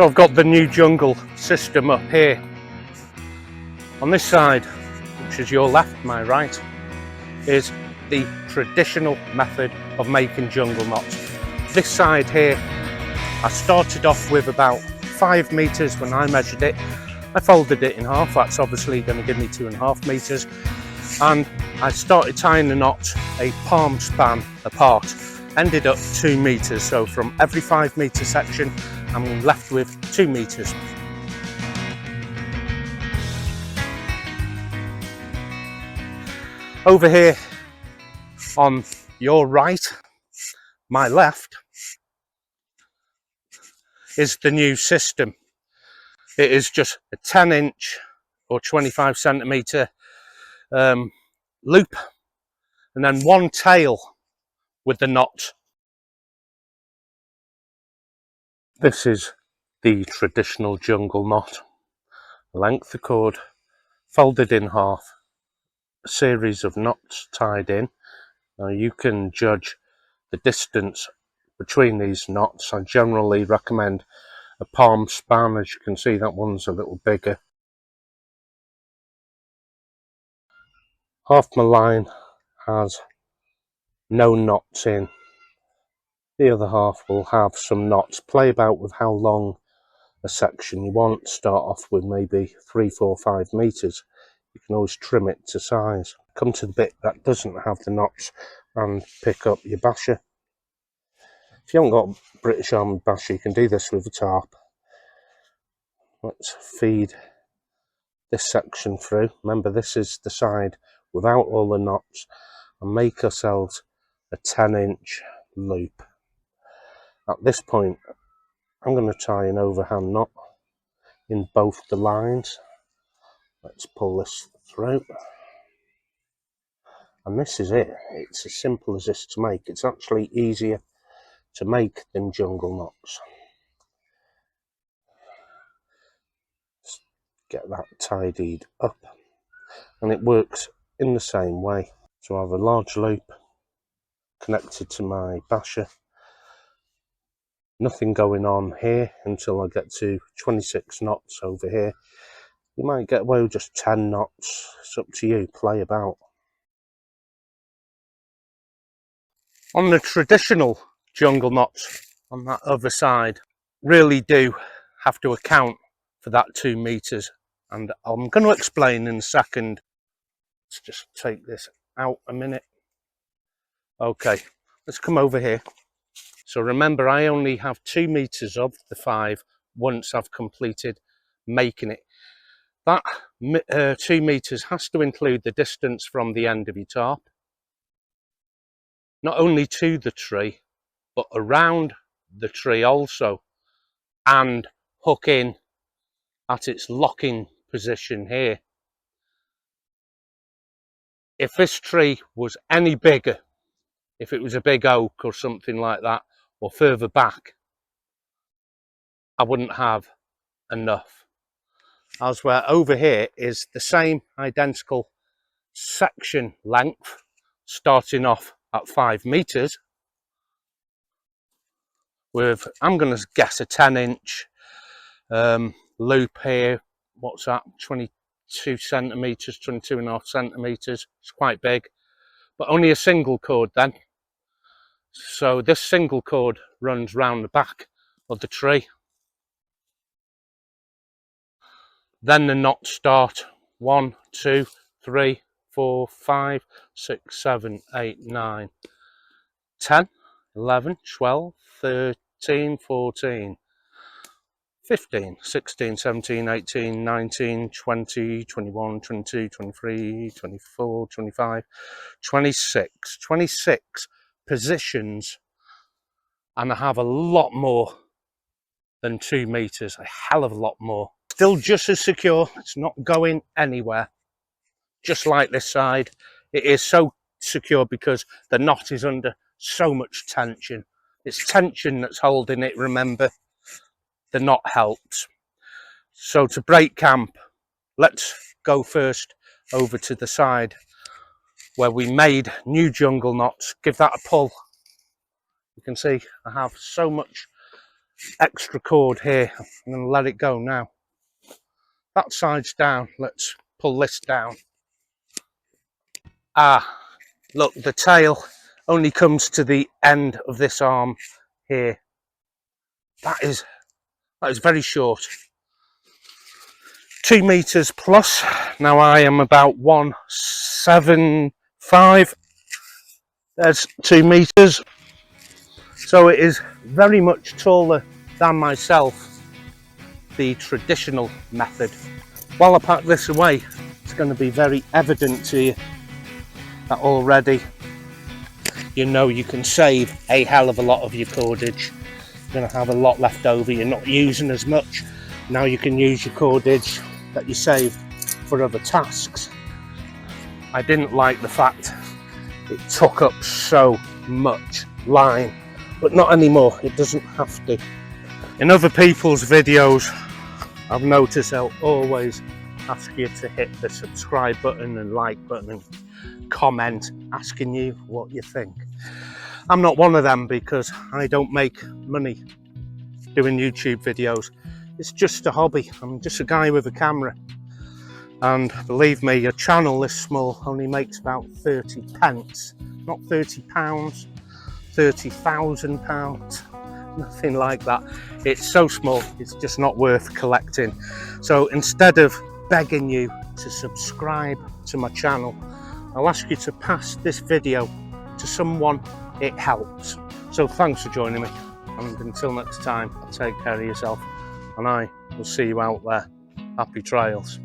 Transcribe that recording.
So I've got the new jungle system up here. On this side, which is your left, my right, is the traditional method of making jungle knots. This side here, I started off with about 5 meters when I measured it. I folded it in half, that's obviously going to give me 2.5 meters. And I started tying the knot a palm span apart. Ended up 2 meters, so from every 5 meter section, I'm left with 2 meters. Over here on your right, my left, is the new system. It is just a 10-inch or 25 centimeter loop, and then one tail with the knot. This is the traditional jungle knot. Length of cord, folded in half, a series of knots tied in. Now you can judge the distance between these knots. I generally recommend a palm span. As you can see, that one's a little bigger. Half my line has no knots in. The other half will have some knots. Play about with how long a section you want. Start off with maybe 3, 4, 5 meters. You can always trim it to size. Come to the bit that doesn't have the knots and pick up your Basha. If you haven't got British Army Basha, you can do this with a tarp. Let's feed this section through. Remember, this is the side without all the knots, and make ourselves a 10-inch loop. At this point, I'm going to tie an overhand knot in both the lines. Let's pull this through. And this is it. It's as simple as this to make. It's actually easier to make than jungle knots. Let's get that tidied up. And it works in the same way. So I have a large loop connected to my Basha. Nothing going on here until I get to 26 knots over here. You might get away with just 10 knots. It's up to you. Play about. On the traditional jungle knots on that other side, really do have to account for that 2 meters, and I'm going to explain in a second. Let's just take this out a minute. Okay, let's come over here. So remember, I only have 2 meters of the 5 once I've completed making it. That 2 meters has to include the distance from the end of your tarp, not only to the tree, but around the tree also, and hook in at its locking position here. If this tree was any bigger, if it was a big oak or something like that, or further back, I wouldn't have enough. As where over here is the same identical section length, starting off at 5 meters with, I'm going to guess, a 10-inch loop here. What's that? 22 centimeters, 22.5 centimeters. It's quite big, but only a single cord then. So this single cord runs round the back of the tree. Then the knots start 1, 2, 3, 4, 5, 6, 7, 8, 9, 10, 11, 12, 13, 14, 15, 16, 17, 18, 19, 20, 21, 22, 23, 24, 25, 26. 26 positions, and I have a lot more than 2 meters, a hell of a lot more. Still just as secure, it's not going anywhere. Just like this side, it is so secure because the knot is under so much tension. It's tension that's holding it, remember. The knot helps. So to break camp, let's go first over to the side where we made new jungle knots. Give that a pull. You can see I have so much extra cord here. I'm going to let it go now. That side's down. Let's pull this down. Ah, look, the tail only comes to the end of this arm here. That is very short. 2 meters plus. Now I am about 175. There's 2 meters. So it is very much taller than myself, the traditional method. While I pack this away, it's going to be very evident to you that already you know you can save a hell of a lot of your cordage. You're going to have a lot left over, you're not using as much. Now you can use your cordage that you saved for other tasks. I didn't like the fact it took up so much line, but not anymore, it doesn't have to. In other people's videos, I've noticed they'll always ask you to hit the subscribe button and like button and comment asking you what you think. I'm not one of them because I don't make money doing YouTube videos. It's just a hobby. I'm just a guy with a camera, and believe me, a channel this small only makes about 30 pence, not 30 pounds, 30,000 pounds, nothing like that. It's so small, it's just not worth collecting. So instead of begging you to subscribe to my channel, I'll ask you to pass this video to someone it helps. So thanks for joining me, and until next time, take care of yourself, and I will see you out there. Happy trails.